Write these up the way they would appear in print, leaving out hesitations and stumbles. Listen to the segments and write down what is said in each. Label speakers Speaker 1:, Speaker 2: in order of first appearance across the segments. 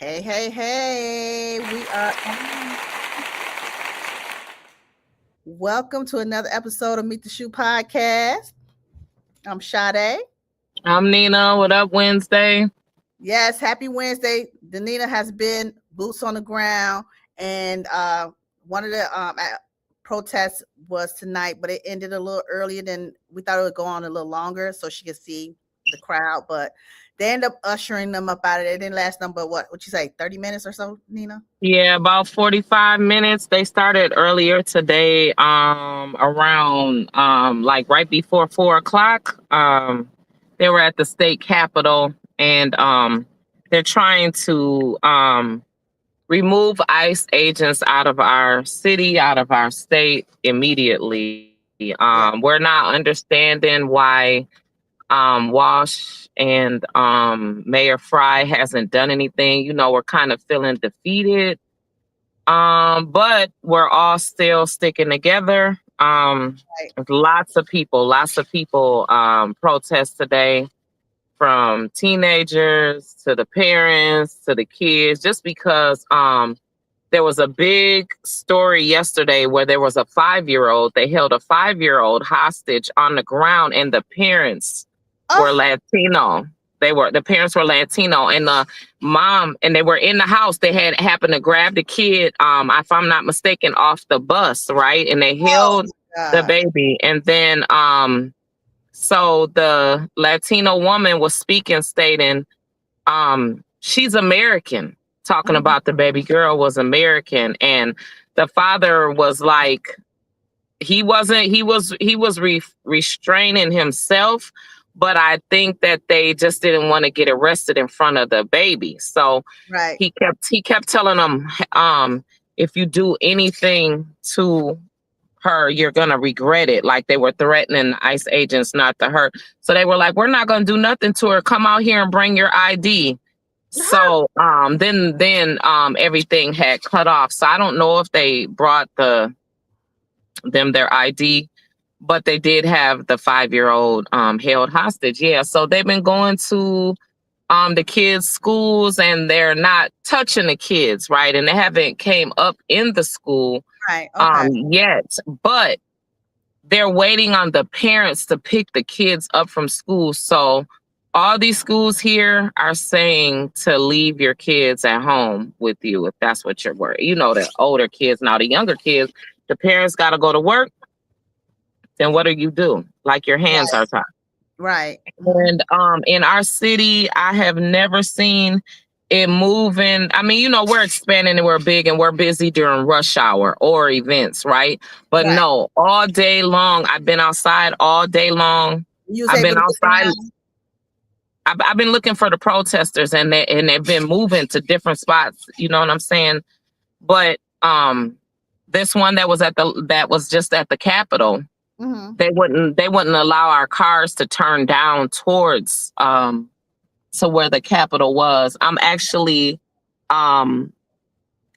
Speaker 1: Hey, hey, hey. We are welcome to another episode of Meet the Shoe podcast. I'm Sade.
Speaker 2: I'm Nina. What up, Wednesday?
Speaker 1: Yes, happy Wednesday. Danina has been boots on the ground, and one of the protests was tonight, but it ended a little earlier than we thought it would go on a little longer so she could see the crowd. But they ended up ushering them up out of it. It didn't last them, but what you say, 30 minutes or so, Nina?
Speaker 2: Yeah, about 45 minutes. They started earlier today, around like right before 4 o'clock. They were at the state capitol and they're trying to remove ICE agents out of our city, out of our state immediately.
Speaker 1: Yeah.
Speaker 2: We're not understanding why Walsh and Mayor Fry hasn't done anything. You know, we're kind of feeling defeated. But we're all still sticking together.
Speaker 1: Right.
Speaker 2: Lots of people protest today, from teenagers to the parents to the kids, just because there was a big story yesterday where there was a 5-year-old. They held a 5-year-old hostage on the ground, and the parents were Latino. The parents were Latino, and the mom, and they were in the house. They had happened to grab the kid, if I'm not mistaken, off the bus, right? And they held the baby, and then so the Latino woman was speaking, stating, she's American, talking about the baby girl was American, and the father was like, he was restraining himself, but I think that they just didn't want to get arrested in front of the baby. So
Speaker 1: Right.
Speaker 2: he kept telling them, if you do anything to her, you're gonna regret it. Like, they were threatening ICE agents not to hurt. So they were like, we're not gonna do nothing to her. Come out here and bring your ID. So then everything had cut off. So I don't know if they brought them their ID, but they did have the 5-year-old held hostage. Yeah, so they've been going to the kids' schools, and they're not touching the kids, right? And they haven't came up in the school yet, but they're waiting on the parents to pick the kids up from school. So all these schools here are saying to leave your kids at home with you if that's what you're worried. You know, the older kids. Now the younger kids, the parents got to go to work. Then what do? Like, your hands are tied.
Speaker 1: Right.
Speaker 2: And in our city, I have never seen it moving. I mean, you know, we're expanding and we're big and we're busy during rush hour or events, right? But no, all day long, I've been outside all day long. I've been outside. I've been looking for the protesters, and they've been moving to different spots. You know what I'm saying? But this one that was just at the Capitol, they wouldn't allow our cars to turn down towards to where the Capitol was. I'm actually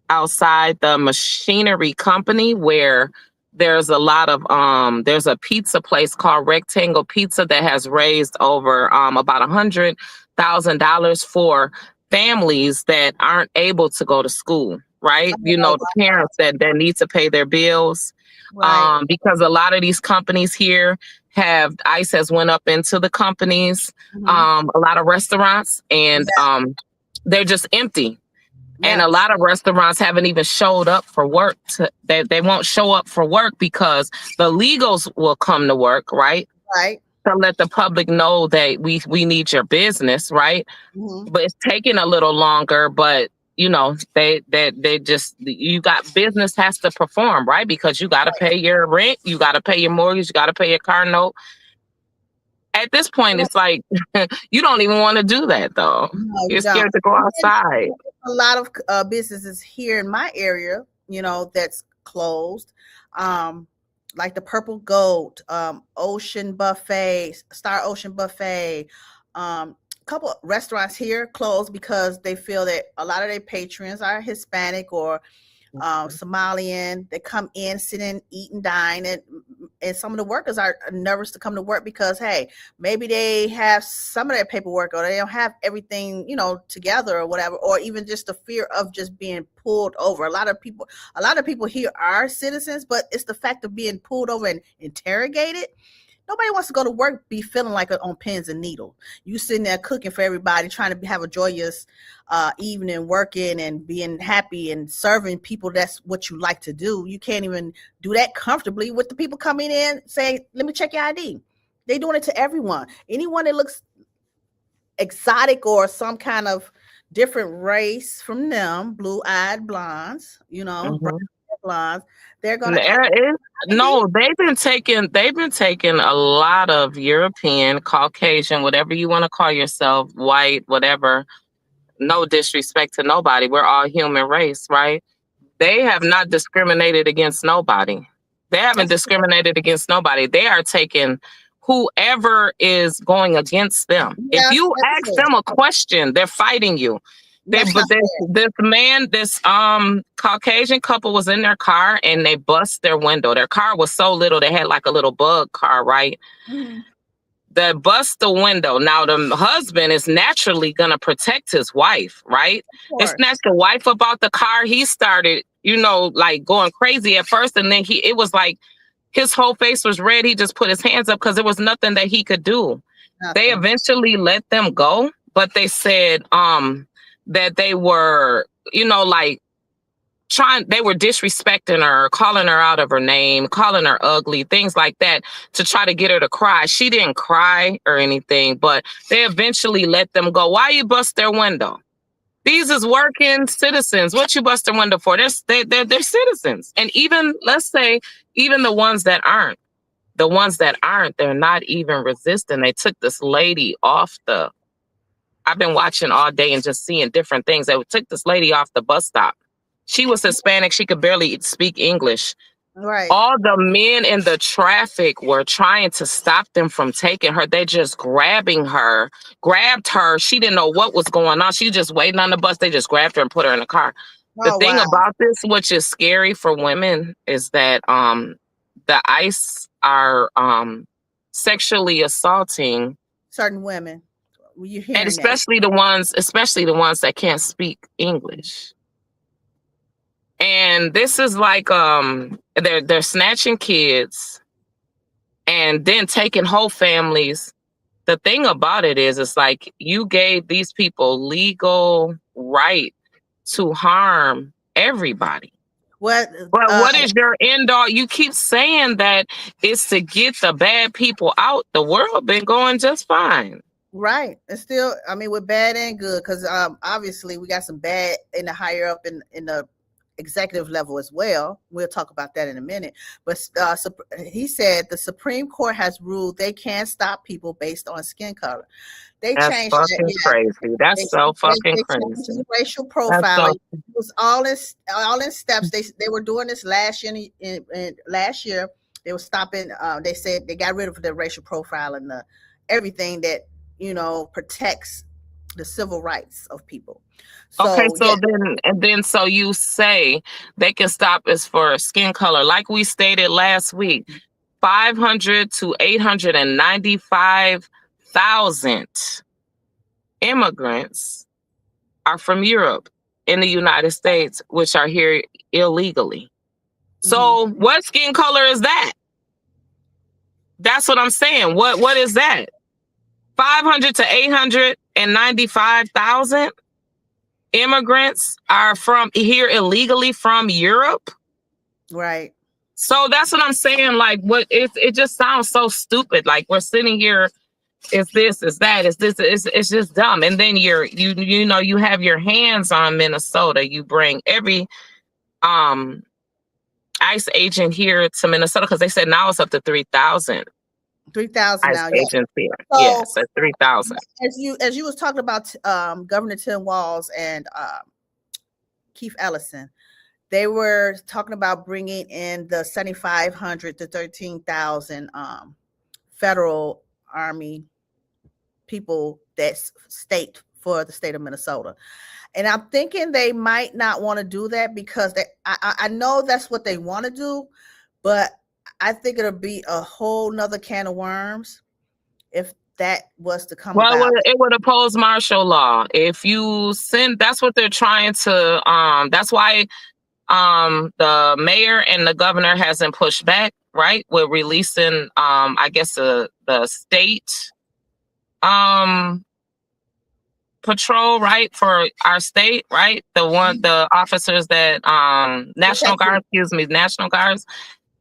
Speaker 2: outside the machinery company, where there's a lot of there's a pizza place called Rectangle Pizza that has raised over about $100,000 for families that aren't able to go to school, right? You know, the parents that need to pay their bills. Because a lot of these companies here ICE has went up into the companies, a lot of restaurants, and they're just empty. And a lot of restaurants haven't even showed up for work. They won't show up for work because the legals will come to work, right?
Speaker 1: Right.
Speaker 2: To let the public know that we need your business, right? But it's taking a little longer, but you know, they just, you got, business has to perform, right? Because you got to pay your rent, you got to pay your mortgage, you got to pay your car note. At this point, it's like, you don't even want to do that, though. No, you're scared to go outside.
Speaker 1: A lot of businesses here in my area, you know, that's closed. Like the Purple Goat, Ocean Buffet, Star Ocean Buffet, couple restaurants here closed because they feel that a lot of their patrons are Hispanic or Somalian. They come in, sit in, eat and dine, and some of the workers are nervous to come to work because, hey, maybe they have some of their paperwork or they don't have everything, together or whatever, or even just the fear of just being pulled over. A lot of people here are citizens, but it's the fact of being pulled over and interrogated. Nobody wants to go to work be feeling like on pins and needles. You sitting there cooking for everybody, trying to have a joyous evening, working and being happy and serving people. That's what you like to do. You can't even do that comfortably with the people coming in saying, let me check your ID. They're doing it to everyone. Anyone that looks exotic or some kind of different race from them, blue-eyed blondes, brown blondes, they're going to
Speaker 2: no, they've been taking a lot of European, Caucasian, whatever you want to call yourself, white, whatever. No disrespect to nobody. We're all human race, right? They have not discriminated against nobody. They haven't discriminated against nobody. They are taking whoever is going against them.
Speaker 1: Yes,
Speaker 2: if you ask them a question, they're fighting you. This Caucasian couple was in their car and they bust their window. Their car was so little, they had like a little bug car, right?
Speaker 1: Mm-hmm.
Speaker 2: They bust the window. Now the husband is naturally gonna protect his wife, right? They snatched the wife about the car. He started, like going crazy at first, and then it was like his whole face was red. He just put his hands up because there was nothing that he could do. They eventually let them go, but they said that they were, they were disrespecting her, calling her out of her name, calling her ugly, things like that to try to get her to cry. She didn't cry or anything, but they eventually let them go. Why you bust their window? These is working citizens. What you bust their window for? They're citizens. And even, let's say, even the ones that aren't, they're not even resisting. They took this lady off I've been watching all day and just seeing different things. They took this lady off the bus stop. She was Hispanic. She could barely speak English.
Speaker 1: Right.
Speaker 2: All the men in the traffic were trying to stop them from taking her. They just grabbed her. She didn't know what was going on. She was just waiting on the bus. They just grabbed her and put her in the car. The thing about this, which is scary for women, is that the ICE are sexually assaulting
Speaker 1: certain women.
Speaker 2: And especially the ones that can't speak English. And this is like they're snatching kids and then taking whole families. The thing about it is, it's like you gave these people legal right to harm everybody. But what is your end all? You keep saying that it's to get the bad people out. The world been going just fine.
Speaker 1: Right. It's still, we're bad and good because obviously we got some bad in the higher up in the executive level as well. We'll talk about that in a minute. But he said the Supreme Court has ruled they can't stop people based on skin color.
Speaker 2: That's changed fucking crazy. That's so fucking crazy.
Speaker 1: Racial profiling. It was all in steps. They were doing this last year. Last year they were stopping. They said they got rid of the racial profiling, everything that protects the civil rights of people. So
Speaker 2: you say they can stop us for skin color, like we stated last week. 500 to 895,000 immigrants are from Europe in the United States, which are here illegally. So what skin color is that? That's what I'm saying. What is that? 500 to 895,000 immigrants are from here illegally from Europe.
Speaker 1: Right.
Speaker 2: So that's what I'm saying. Like, it just sounds so stupid. Like, we're sitting here, it's this, it's that, it's this, it's just dumb. And then you have your hands on Minnesota. You bring every ICE agent here to Minnesota because they said now it's up to 3,000.
Speaker 1: 3,000 now.
Speaker 2: Agents here. So, yes, at 3,000.
Speaker 1: As you was talking about Governor Tim Walz and Keith Ellison, they were talking about bringing in the 7,500 to 13,000 federal Army people that's for the state of Minnesota. And I'm thinking they might not want to do that because I know that's what they want to do, but I think it'll be a whole nother can of worms if that was to come
Speaker 2: Well,
Speaker 1: about.
Speaker 2: it would oppose martial law. If you send, that's what they're trying to, that's why the mayor and the governor hasn't pushed back, right? We're releasing, I guess the state, patrol, right? For our state, right? The officers that, National Guard, National Guards.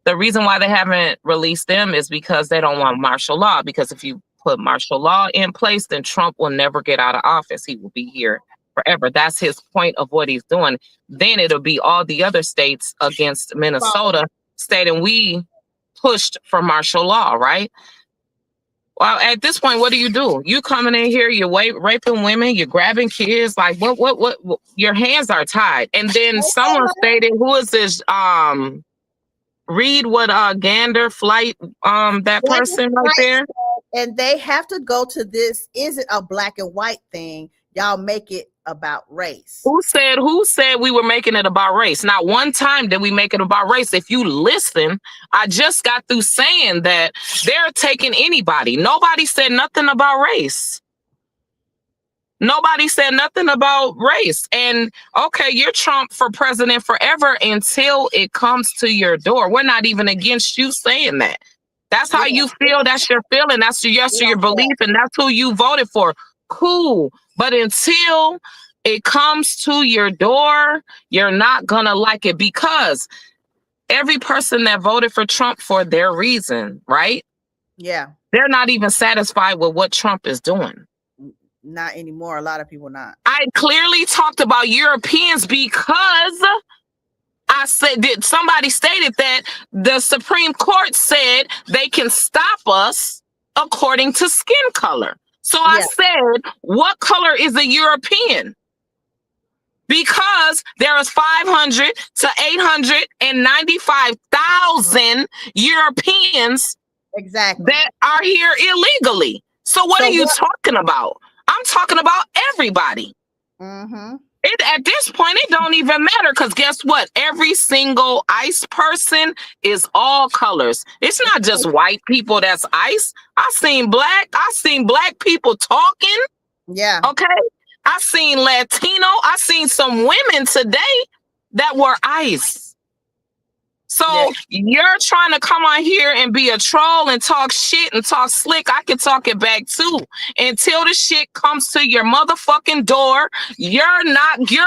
Speaker 2: The reason why they haven't released them is because they don't want martial law. Because if you put martial law in place, then Trump will never get out of office. He will be here forever. That's his point of what he's doing. Then it'll be all the other states against Minnesota, stating we pushed for martial law, right? Well, at this point, what do? You coming in here, you're raping women, you're grabbing kids, like what, your hands are tied. And then someone stated, who is this, read what Gander Flight, that person right there.
Speaker 1: And they have to go to this. Is it a black and white thing? Y'all make it about race.
Speaker 2: Who said we were making it about race? Not one time did we make it about race. If you listen, I just got through saying that they're taking anybody. Nobody said nothing about race. Nobody said nothing about race. And okay, you're Trump for president forever until it comes to your door. We're not even against you saying that. That's how you feel. That's your feeling. That's your belief. And that's who you voted for. Cool. But until it comes to your door, you're not going to like it, because every person that voted for Trump for their reason, right?
Speaker 1: Yeah.
Speaker 2: They're not even satisfied with what Trump is doing.
Speaker 1: Not anymore. A lot of people not.
Speaker 2: I clearly talked about Europeans because I said that somebody stated that the Supreme Court said they can stop us according to skin color. So I said, what color is a European? Because there is 500 to 895,000 Europeans that are here illegally. So what are you talking about? I'm talking about everybody.
Speaker 1: Mm-hmm.
Speaker 2: At this point, it don't even matter, because guess what? Every single ICE person is all colors. It's not just white people that's ICE. I seen black people talking.
Speaker 1: Yeah.
Speaker 2: Okay. I seen Latino. I seen some women today that were ICE. So you're trying to come on here and be a troll and talk shit and talk slick. I can talk it back too. Until the shit comes to your motherfucking door, you're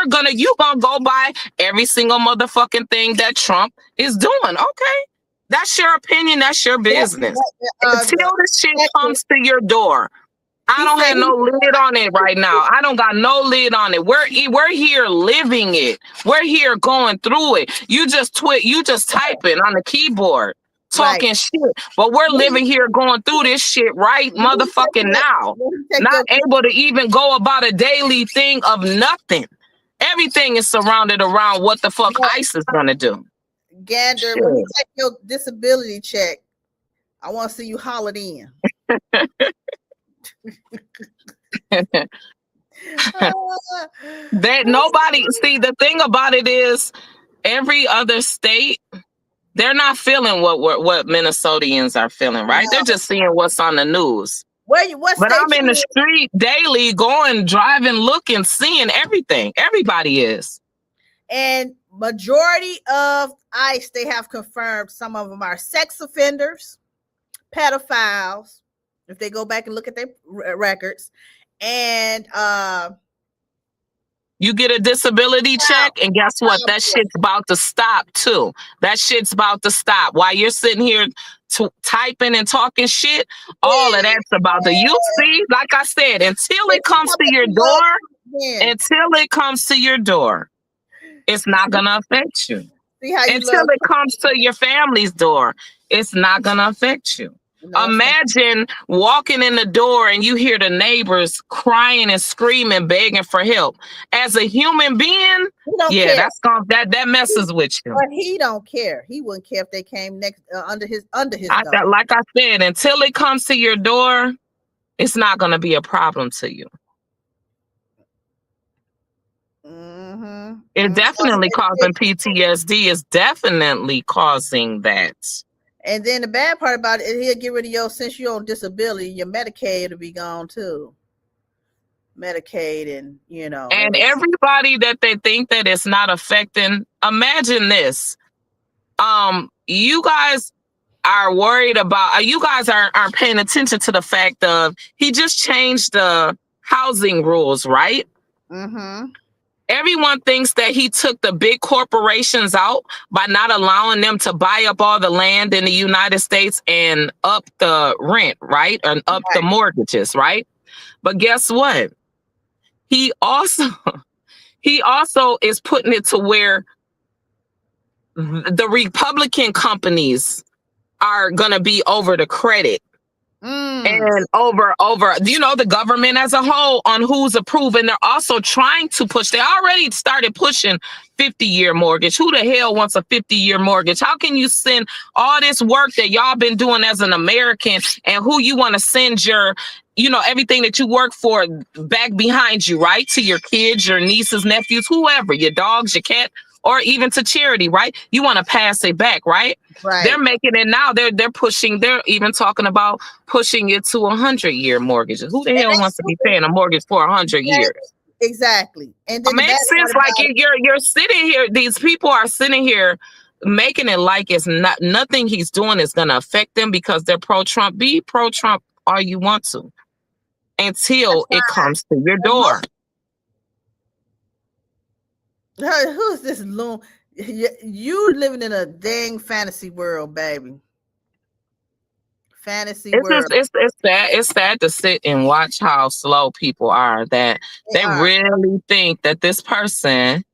Speaker 2: gonna go by every single motherfucking thing that Trump is doing. Okay. That's your opinion. That's your business. Until the shit comes to your door. I don't have no lid on it right now. I don't got no lid on it. We're here living it. We're here going through it. You just typing on the keyboard, talking shit. But we're living here going through this shit right motherfucking now. Not able to even go about a daily thing of nothing. Everything is surrounded around what the fuck ICE is gonna do.
Speaker 1: Gander, when you take your disability check, I want to see you hollered in.
Speaker 2: That nobody see, the thing about it is every other state, they're not feeling what Minnesotans are feeling, right? They're just seeing what's on the news. But I'm in the street daily, driving, looking, seeing everything. Everybody is.
Speaker 1: And majority of ICE, they have confirmed some of them are sex offenders, pedophiles, if they go back and look at their records. And
Speaker 2: you get a disability check, and guess what? That shit's about to stop too. That shit's about to stop. While you're sitting here typing and talking shit, all of that's about to. You see, like I said, until it comes to your door, it's not gonna affect you. Until it comes to your family's door, it's not gonna affect you. Imagine walking in the door and you hear the neighbors crying and screaming, begging for help. As a human being, that messes with you.
Speaker 1: But he don't care. He wouldn't care if they came next under his door.
Speaker 2: Like I said, until it comes to your door, it's not going to be a problem to you.
Speaker 1: Mm-hmm.
Speaker 2: It's definitely causing PTSD. It's definitely causing that.
Speaker 1: And then the bad part about it, he'll get rid of your, since you're on disability, your Medicaid will be gone too. Medicaid and, you know.
Speaker 2: And everybody that they think that it's not affecting, imagine this. You guys are worried about, you guys aren't paying attention to the fact of he just changed the housing rules, right?
Speaker 1: Mm-hmm.
Speaker 2: Everyone thinks that he took the big corporations out by not allowing them to buy up all the land in the United States and up the rent, right? And up the mortgages, right? But guess what? He also is putting it to where the Republican companies are going to be over the credit. And over, you know, the government as a whole on who's approving. They're also trying to push. They already started pushing 50-year mortgage. Who the hell wants a 50-year mortgage? How can you send all this work that y'all been doing as an American and who you want to send your, you know, everything that you work for back behind you, right? To your kids, your nieces, nephews, whoever, your dogs, your cat, or even to charity, right? You want to pass it back, right?
Speaker 1: Right.
Speaker 2: They're making it now. They're pushing. They're even talking about pushing it to 100-year mortgages. Who the hell wants to be paying a mortgage for 100 years?
Speaker 1: Exactly. And then
Speaker 2: it makes sense. Like you're sitting here. These people are sitting here making it like it's not nothing he's doing is going to affect them because they're pro-Trump. Be pro-Trump all you want to, until it comes to your door.
Speaker 1: Who's this loon? You living in a dang fantasy world, baby. Fantasy world.
Speaker 2: It's sad to sit and watch how slow people are. That they really think that this person,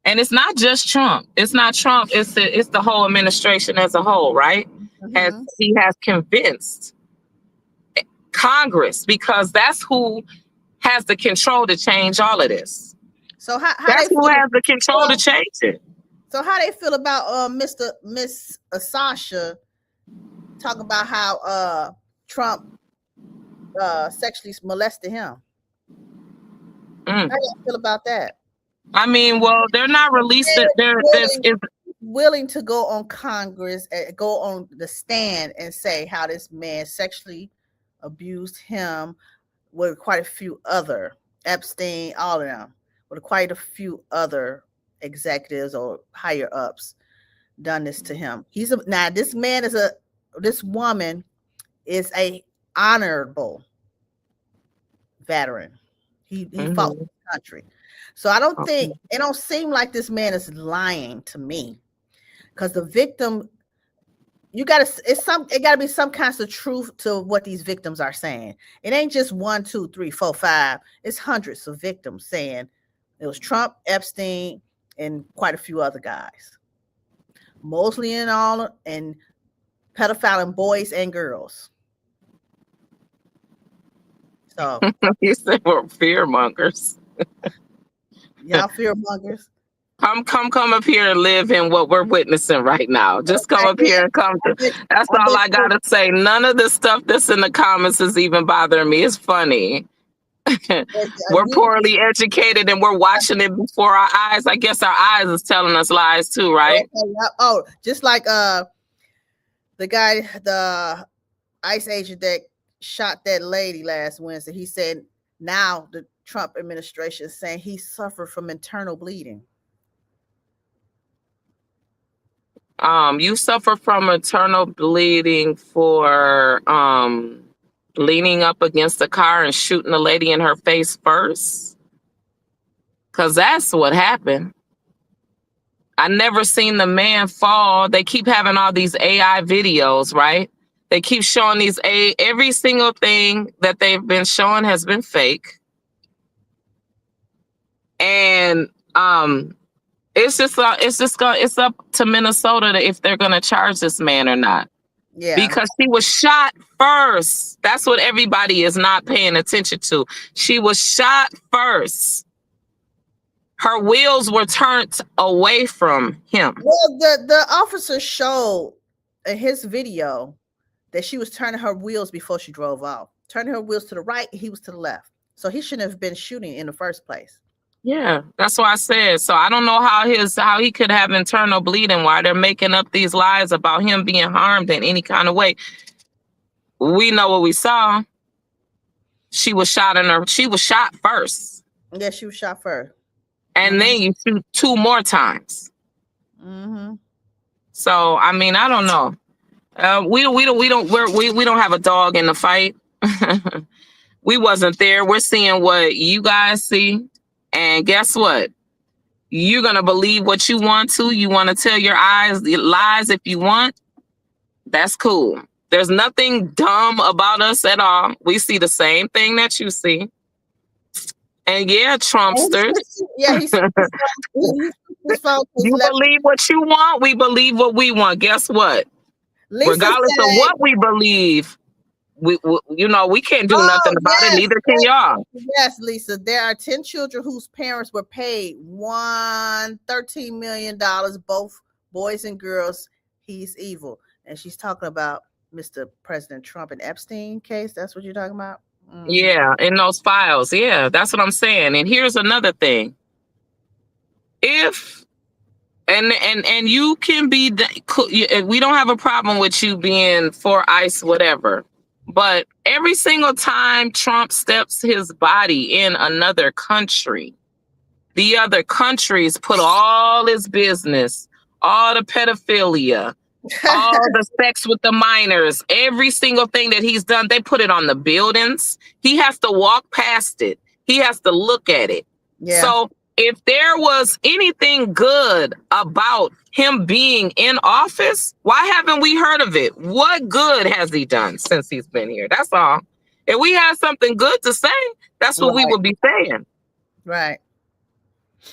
Speaker 2: and it's not just Trump. It's not Trump. It's the whole administration as a whole, right?
Speaker 1: Mm-hmm.
Speaker 2: He has convinced Congress, because that's who has the control to change all of this.
Speaker 1: So how
Speaker 2: that's who has the control to change it.
Speaker 1: So how they feel about Miss Sasha talking about how Trump sexually molested him? How do you feel about that?
Speaker 2: I mean, well, they're not releasing. They're
Speaker 1: willing to go on Congress, go on the stand and say how this man sexually abused him with quite a few other, Epstein, all of them, with quite a few other executives or higher ups done this to him. Now this man this woman is a honorable veteran. He fought for the country. So I don't think, it don't seem like this man is lying to me, because the victim, it gotta be some kinds of truth to what these victims are saying. It ain't just 1, 2, 3, 4, 5. It's hundreds of victims saying it was Trump, Epstein, and quite a few other guys, mostly and pedophiling boys and girls. So
Speaker 2: you said we're fear mongers.
Speaker 1: Y'all fear mongers.
Speaker 2: Come up here and live in what we're witnessing right now. Just come up here and come to. That's all I gotta say. None of the stuff that's in the comments is even bothering me. It's funny. We're poorly educated and we're watching it before our eyes. I guess our eyes is telling us lies too, right?
Speaker 1: Oh, just like the guy, the ICE agent that shot that lady last Wednesday. He said now the Trump administration is saying he suffered from internal bleeding.
Speaker 2: You suffer from internal bleeding for leaning up against the car and shooting the lady in her face first? Because that's what happened. I never seen the man fall. They keep having all these AI videos, right? They keep showing these every single thing that they've been showing has been fake. And it's up to Minnesota if they're gonna charge this man or not.
Speaker 1: Yeah.
Speaker 2: Because she was shot first. That's what everybody is not paying attention to. She was shot first. Her wheels were turned away from him.
Speaker 1: Well, the officer showed in his video that she was turning her wheels before she drove off. Turning her wheels to the right, he was to the left. So he shouldn't have been shooting in the first place.
Speaker 2: Yeah, that's why I said. So I don't know how he could have internal bleeding, why they're making up these lies about him being harmed in any kind of way. We know what we saw. She was shot first.
Speaker 1: Yeah, she was shot first.
Speaker 2: And then you shoot 2 more times.
Speaker 1: Mm-hmm.
Speaker 2: So I mean, I don't know. We don't have a dog in the fight. We wasn't there. We're seeing what you guys see. And guess what? You're going to believe what you want to. You want to tell your lies if you want. That's cool. There's nothing dumb about us at all. We see the same thing that you see. And yeah, Trumpsters.
Speaker 1: Yeah,
Speaker 2: you believe what you want. We believe what we want. Guess what?
Speaker 1: Lisa
Speaker 2: regardless
Speaker 1: said,
Speaker 2: of what we believe, we can't do nothing about it. Neither can y'all.
Speaker 1: Yes, Lisa. There are 10 children whose parents were paid $13 million, both boys and girls. He's evil. And she's talking about Mr. President Trump and Epstein case. That's what you're talking about? Mm-hmm.
Speaker 2: Yeah, in those files. Yeah, that's what I'm saying. And here's another thing. If and you can be, we don't have a problem with you being for ICE, whatever. But every single time Trump steps his body in another country, the other countries put all his business, all the pedophilia, all the sex with the minors, every single thing that he's done, they put it on the buildings. He has to walk past it. He has to look at it. Yeah. So if there was anything good about him being in office, why haven't we heard of it? What good has he done since he's been here? That's all. If we had something good to say, that's what we would be saying.
Speaker 1: Right.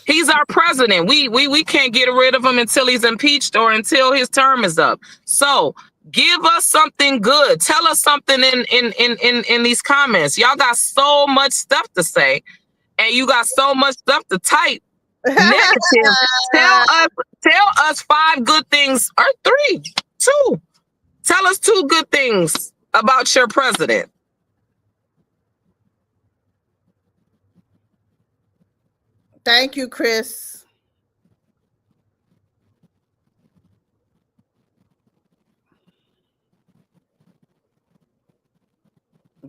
Speaker 2: He's our president. We can't get rid of him until he's impeached or until his term is up. So give us something good. Tell us something in these comments. Y'all got so much stuff to say. And you got so much stuff to type. Negative. Tell us 5 good things, or 3, 2. Tell us 2 good things about your president.
Speaker 1: Thank you, Chris.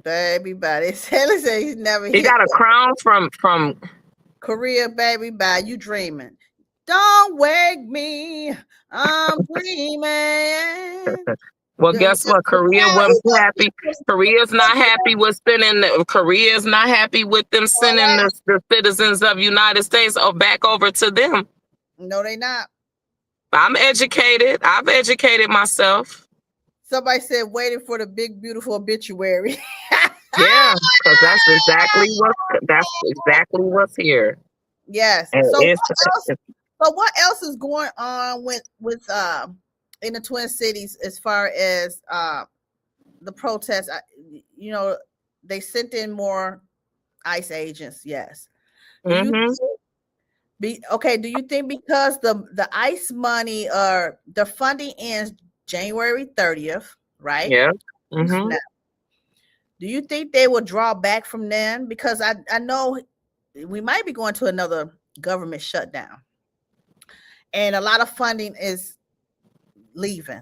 Speaker 1: Baby, bye. He's never.
Speaker 2: He got a crown from
Speaker 1: Korea, baby, bye. You dreaming? Don't wake me. I'm dreaming.
Speaker 2: Well, guess what? Korea wasn't happy. Korea's not happy with sending. Korea's not happy with them sending the citizens of United States back over to them.
Speaker 1: No, they not.
Speaker 2: I'm educated. I've educated myself.
Speaker 1: Somebody said waiting for the big beautiful obituary.
Speaker 2: Yeah, because that's exactly what's here.
Speaker 1: Yes. So what else is going on with in the Twin Cities as far as the protests? They sent in more ICE agents. Yes. Do you think because the ICE money or the funding ends January 30th, right?
Speaker 2: Yeah.
Speaker 1: Mm-hmm. Do you think they will draw back from then? Because I know we might be going to another government shutdown. And a lot of funding is leaving.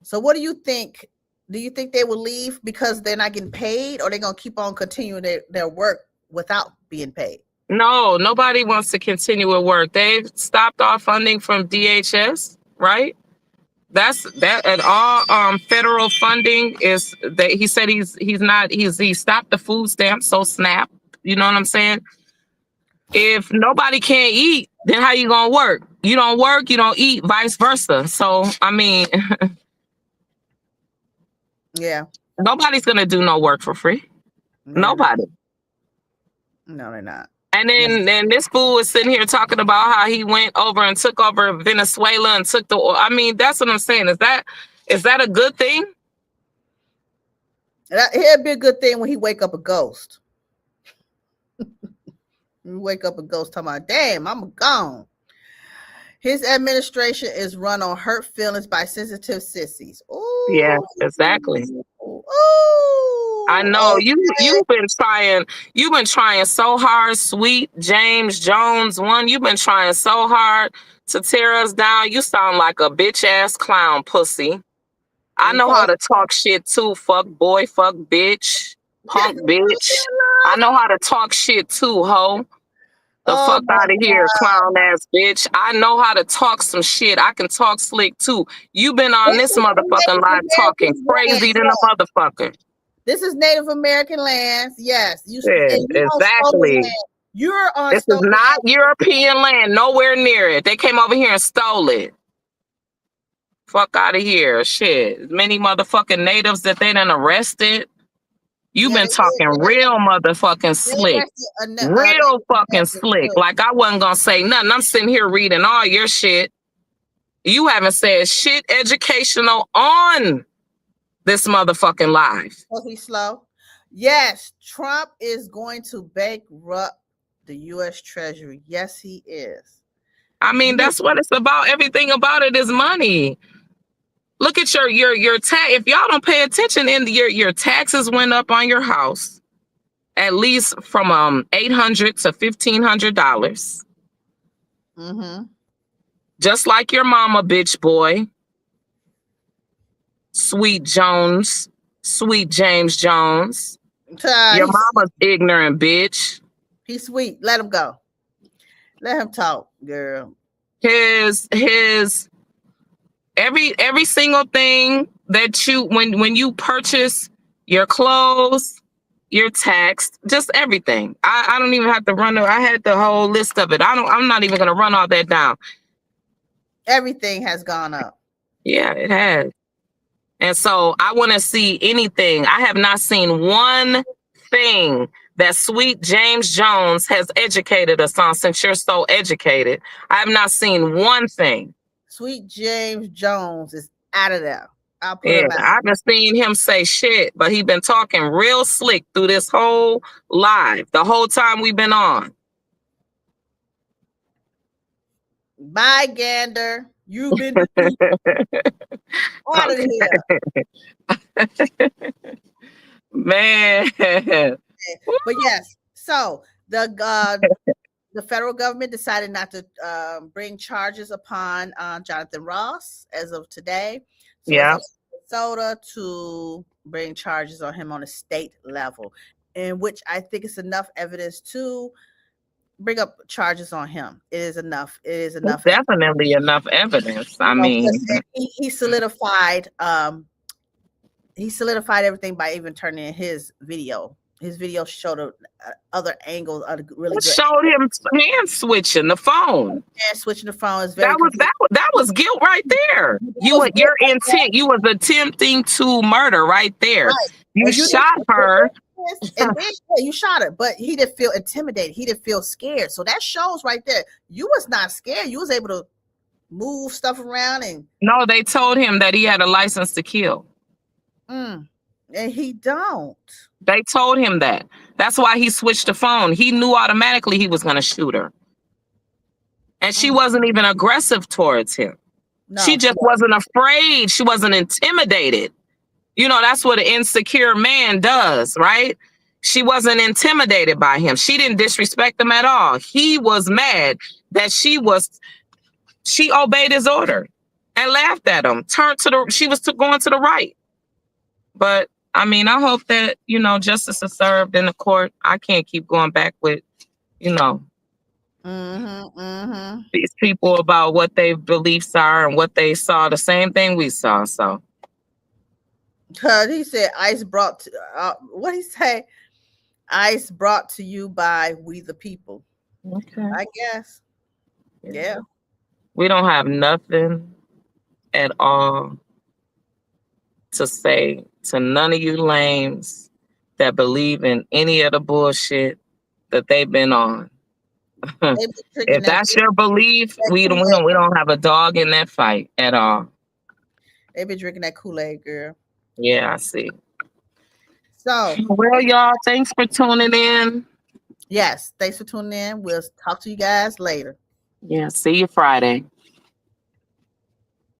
Speaker 1: So what do you think? Do you think they will leave because they're not getting paid, or they're going to keep on continuing their work without being paid?
Speaker 2: No, nobody wants to continue with work. They've stopped all funding from DHS, right? That at all federal funding is that he said he stopped the food stamps, so SNAP, you know what I'm saying? If nobody can't eat, then how you gonna work? You don't work, you don't eat, vice versa. So I mean
Speaker 1: yeah.
Speaker 2: Nobody's gonna do no work for free. Yeah. Nobody.
Speaker 1: No, they're not.
Speaker 2: And then this fool is sitting here talking about how he went over and took over Venezuela and took the oil. I mean, that's what I'm saying. Is that a good thing?
Speaker 1: It'd be a good thing when he wake up a ghost. Wake up a ghost talking about, damn, I'm gone. His administration is run on hurt feelings by sensitive sissies. Ooh.
Speaker 2: Yeah, exactly.
Speaker 1: Ooh.
Speaker 2: I know you've been trying so hard, sweet James Jones one. You've been trying so hard to tear us down. You sound like a bitch ass clown pussy. I know how to talk shit too. Fuck boy, fuck bitch, punk bitch. I know how to talk shit too, ho. The fuck out of here, clown ass bitch. I know how to talk some shit. I can talk slick too. You been on this motherfucking live talking crazy than a motherfucker.
Speaker 1: This is Native American lands. Yes.
Speaker 2: Exactly.
Speaker 1: You're on
Speaker 2: This is not European land. Nowhere near it. They came over here and stole it. Fuck out of here. Shit. Many motherfucking natives that they done arrested. You've been talking real motherfucking slick. Real fucking slick. Like I wasn't gonna say nothing. I'm sitting here reading all your shit. You haven't said shit educational on this motherfucking live.
Speaker 1: Was he slow? Yes, Trump is going to bankrupt the U.S. Treasury. Yes, he is.
Speaker 2: I mean, that's what it's about. Everything about it is money. Look at your tax. If y'all don't pay attention, your taxes went up on your house at least from $800 to $1,500.
Speaker 1: Mm-hmm.
Speaker 2: Just like your mama, bitch boy, sweet Jones, sweet James Jones. Your mama's ignorant bitch.
Speaker 1: He's sweet. Let him go. Let him talk, girl.
Speaker 2: His every single thing that you when you purchase your clothes, you're taxed, just everything. I don't even have to run. I had the whole list of it. I'm not even gonna run all that down.
Speaker 1: Everything has gone up.
Speaker 2: Yeah, it has. And so I want to see anything. I have not seen one thing that sweet James Jones has educated us on since you're so educated. I have not seen one thing.
Speaker 1: Sweet James Jones is out of there. I'll put him out.
Speaker 2: I haven't seen him say shit, but he been talking real slick through this whole live, the whole time we've been on.
Speaker 1: Bye, Gander. You've been out of here.
Speaker 2: Man.
Speaker 1: But yes, so the federal government decided not to bring charges upon Jonathan Ross as of today. So
Speaker 2: yeah.
Speaker 1: Minnesota to bring charges on him on a state level, in which I think it's enough evidence to bring up charges on him. It is enough. It is enough.
Speaker 2: It's definitely enough evidence. I mean,
Speaker 1: he solidified. He solidified everything by even turning in his video. His video showed other angles. Really
Speaker 2: showed him hand switching the phone.
Speaker 1: Hand switching the phone is very.
Speaker 2: That was guilt right there. Your intent. You was attempting to murder right there. Right. You shot her.
Speaker 1: And then you shot her, but he didn't feel intimidated. He didn't feel scared. So that shows right there. You was not scared. You was able to move stuff around and.
Speaker 2: No, they told him that he had a license to kill.
Speaker 1: And he don't.
Speaker 2: They told him that. That's why he switched the phone. He knew automatically he was going to shoot her. And she wasn't even aggressive towards him. No, she just wasn't afraid. She wasn't intimidated. You know, that's what an insecure man does, right? She wasn't intimidated by him. She didn't disrespect him at all. He was mad that she obeyed his order and laughed at him. She was going to the right. But I mean, I hope that, you know, justice is served in the court. I can't keep going back with, you know, these people about what their beliefs are and what they saw. The same thing we saw. So.
Speaker 1: Because he said ice brought to, what he say? Ice brought to you by we the people.
Speaker 2: Okay.
Speaker 1: I guess. Yeah.
Speaker 2: We don't have nothing at all to say to none of you lames that believe in any of the bullshit that they've been on. If that's your belief, we don't have a dog in that fight at all.
Speaker 1: They've been drinking that Kool-Aid, girl.
Speaker 2: Yeah, I see.
Speaker 1: So,
Speaker 2: well, y'all, thanks for tuning in.
Speaker 1: Yes, thanks for tuning in. We'll talk to you guys later.
Speaker 2: Yeah, see you Friday.